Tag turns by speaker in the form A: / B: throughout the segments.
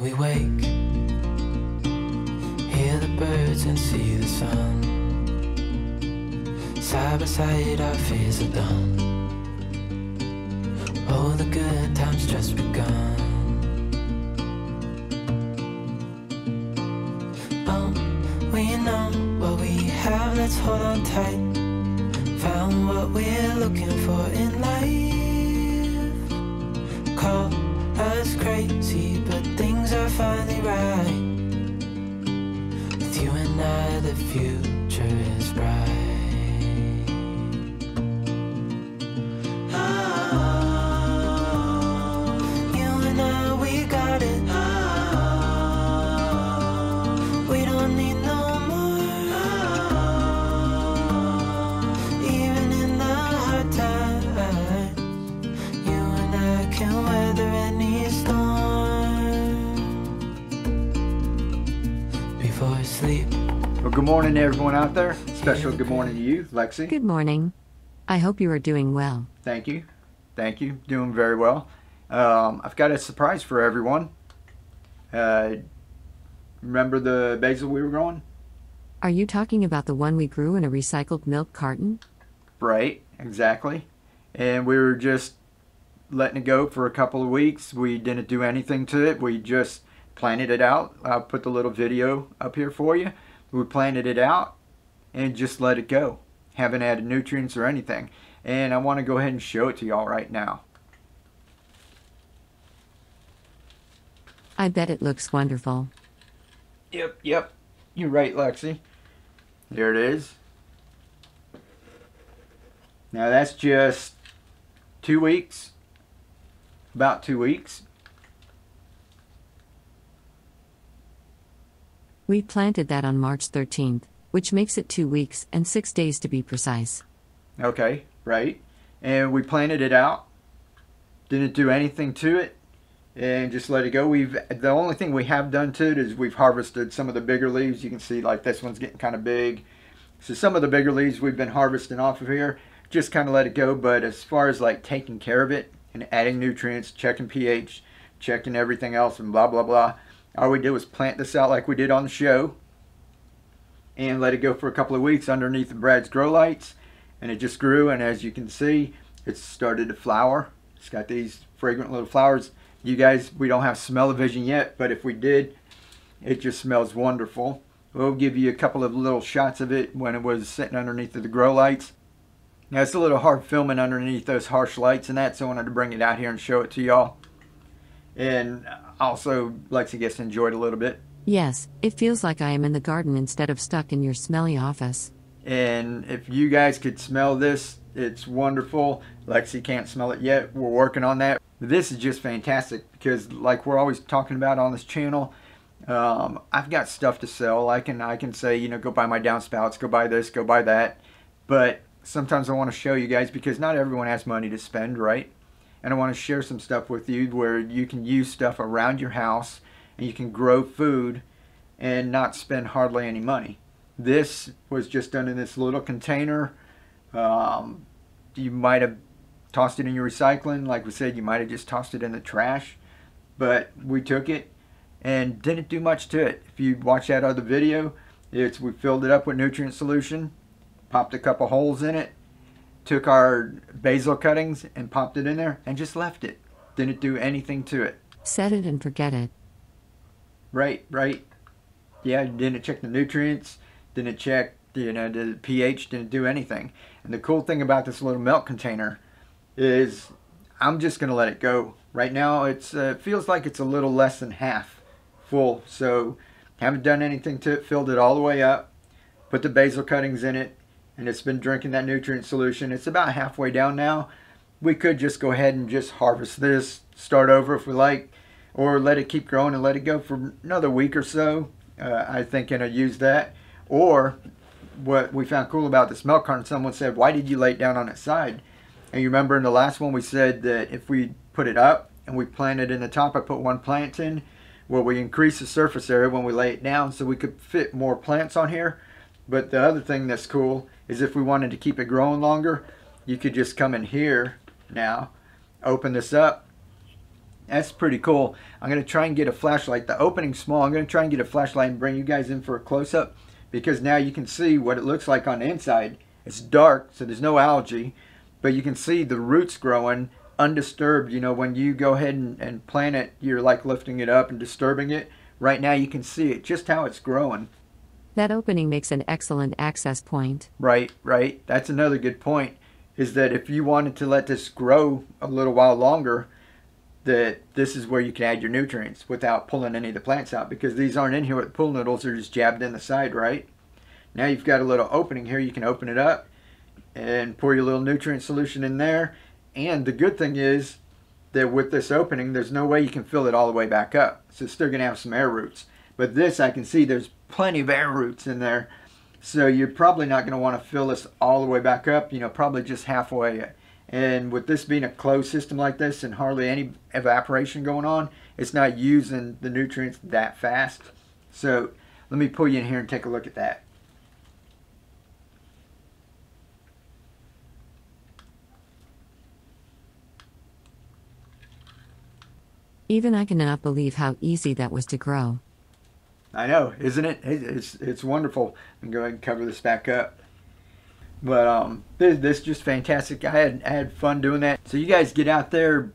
A: we wake, hear the birds and see the sun. Side by side our fears are done. Oh, the good times just begun. Oh, we know what we have, let's hold on tight. Found what we're looking for in life. Call us crazy, but things are finally right. With you and I, the future is bright.
B: Well, good morning to everyone out there. Special good morning to you, Lexi.
C: Good morning. I hope you are doing well.
B: Thank you. Thank you. Doing very well. I've got a surprise for everyone. Remember the basil we were growing?
C: Are you talking about the one we grew in a recycled milk carton?
B: Right, exactly. And we were just letting it go for a couple of weeks. We didn't do anything to it. We just planted it out. I'll put the little video up here for you. We planted it out and just let it go. Haven't added nutrients or anything. And I want to go ahead and show it to y'all right now.
C: I bet it looks wonderful.
B: Yep. You're right, Lexi. There it is. Now that's just 2 weeks. About 2 weeks.
C: We planted that on March 13th, which makes it 2 weeks and 6 days to be precise.
B: Okay, right. And we planted it out. Didn't do anything to it. And just let it go. The only thing we have done to it is we've harvested some of the bigger leaves. You can see like this one's getting kind of big. So some of the bigger leaves we've been harvesting off of here. Just kind of let it go. But as far as like taking care of it and adding nutrients, checking pH, checking everything else and blah, blah, blah. All we did was plant this out like we did on the show and let it go for a couple of weeks underneath the Brad's grow lights, and it just grew, and as you can see, it's started to flower. It's got these fragrant little flowers. You guys, we don't have smell-o-vision yet, but if we did, it just smells wonderful. We'll give you a couple of little shots of it when it was sitting underneath the grow lights. Now it's a little hard filming underneath those harsh lights and that, so I wanted to bring it out here and show it to y'all. And also, Lexi gets enjoyed a little bit.
C: Yes, it feels like I am in the garden instead of stuck in your smelly office.
B: And if you guys could smell this, it's wonderful. Lexi can't smell it yet. We're working on that. This is just fantastic because, like we're always talking about on this channel, I've got stuff to sell. I can say, you know, go buy my downspouts, go buy this, go buy that. But sometimes I want to show you guys because not everyone has money to spend, right? And I want to share some stuff with you where you can use stuff around your house and you can grow food and not spend hardly any money. This was just done in this little container. You might have tossed it in your recycling. Like we said, you might have just tossed it in the trash. But we took it and didn't do much to it. If you watch that other video, we filled it up with nutrient solution, popped a couple holes in it, took our basil cuttings and popped it in there and just left it. Didn't do anything to it.
C: Set it and forget it.
B: Right. Yeah, didn't check the nutrients, didn't check the pH, didn't do anything. And the cool thing about this little milk container is I'm just going to let it go. Right now it feels like it's a little less than half full. So haven't done anything to it, filled it all the way up, put the basil cuttings in it, and it's been drinking that nutrient solution. It's about halfway down now. We could just go ahead and just harvest this, start over if we like, or let it keep growing and let it go for another week or so. I think I'll use that. Or what we found cool about this milk carton, someone said, why did you lay it down on its side? And you remember in the last one we said that if we put it up and we plant it in the top, I put one plant in, well, we increase the surface area when we lay it down so we could fit more plants on here. But the other thing that's cool is if we wanted to keep it growing longer, you could just come in here now, open this up, That's pretty cool. I'm going to try and get a flashlight. The opening's small. I'm going to try and get a flashlight and bring you guys in for a close-up, because now you can see what it looks like on the inside. It's dark, so there's no algae, but you can see the roots growing undisturbed. You know, when you go ahead and plant it, you're like lifting it up and disturbing it. Right now you can see it, just how it's growing.
C: That opening makes an excellent access point.
B: Right. That's another good point, is that if you wanted to let this grow a little while longer, that this is where you can add your nutrients without pulling any of the plants out, because these aren't in here with pool noodles. They're just jabbed in the side, right? Now you've got a little opening here. You can open it up and pour your little nutrient solution in there. And the good thing is that with this opening, there's no way you can fill it all the way back up. So it's still going to have some air roots. But this, I can see there's plenty of air roots in there. So you're probably not going to want to fill this all the way back up, you know, probably just halfway. And with this being a closed system like this and hardly any evaporation going on, it's not using the nutrients that fast. So let me pull you in here and take a look at that.
C: Even I cannot believe how easy that was to grow.
B: I know, isn't it? It's wonderful. I'm going to go ahead and cover this back up. But this is just fantastic. I had fun doing that. So you guys get out there,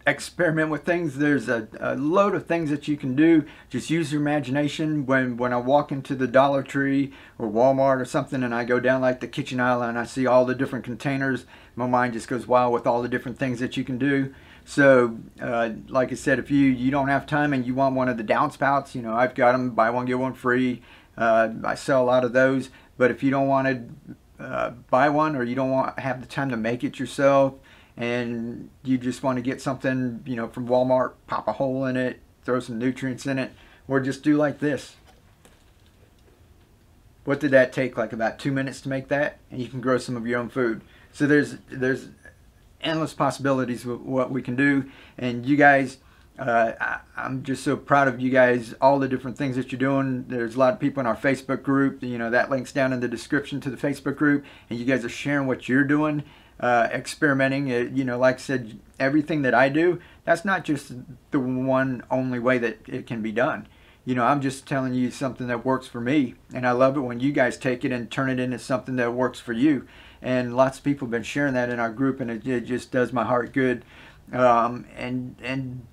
B: experiment with things. There's a load of things that you can do. Just use your imagination. When I walk into the Dollar Tree or Walmart or something, and I go down like the kitchen aisle and I see all the different containers, my mind just goes wild with all the different things that you can do. So like I said, if you don't have time and you want one of the downspouts, you know, I've got them, buy one get one free. I sell a lot of those. But if you don't want to buy one, or you don't have the time to make it yourself, and you just want to get something, you know, from Walmart, pop a hole in it, throw some nutrients in it, or just do like this. What did that take? Like about 2 minutes to make that, and you can grow some of your own food. So there's endless possibilities with what we can do. And you guys, I'm just so proud of you guys, all the different things that you're doing. There's a lot of people in our Facebook group, you know, that link's down in the description to the Facebook group, and you guys are sharing what you're doing, experimenting. You know, like I said, everything that I do, that's not just the one only way that it can be done. You know, I'm just telling you something that works for me, and I love it when you guys take it and turn it into something that works for you. And lots of people have been sharing that in our group, and it just does my heart good. And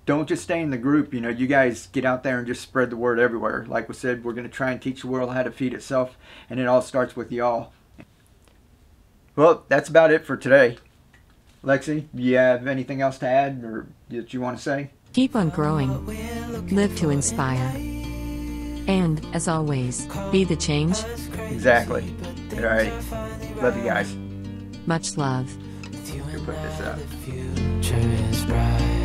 B: don't just stay in the group. You know, you guys get out there and just spread the word everywhere. Like we said, we're going to try and teach the world how to feed itself, and it all starts with y'all. Well, that's about it for today. Lexi, do you have anything else to add or that you want to say?
C: Keep on growing. Live to inspire. And, as always, be the change.
B: Exactly. All right. Love you guys.
C: Much love.
B: Go put this up.
A: The future is bright.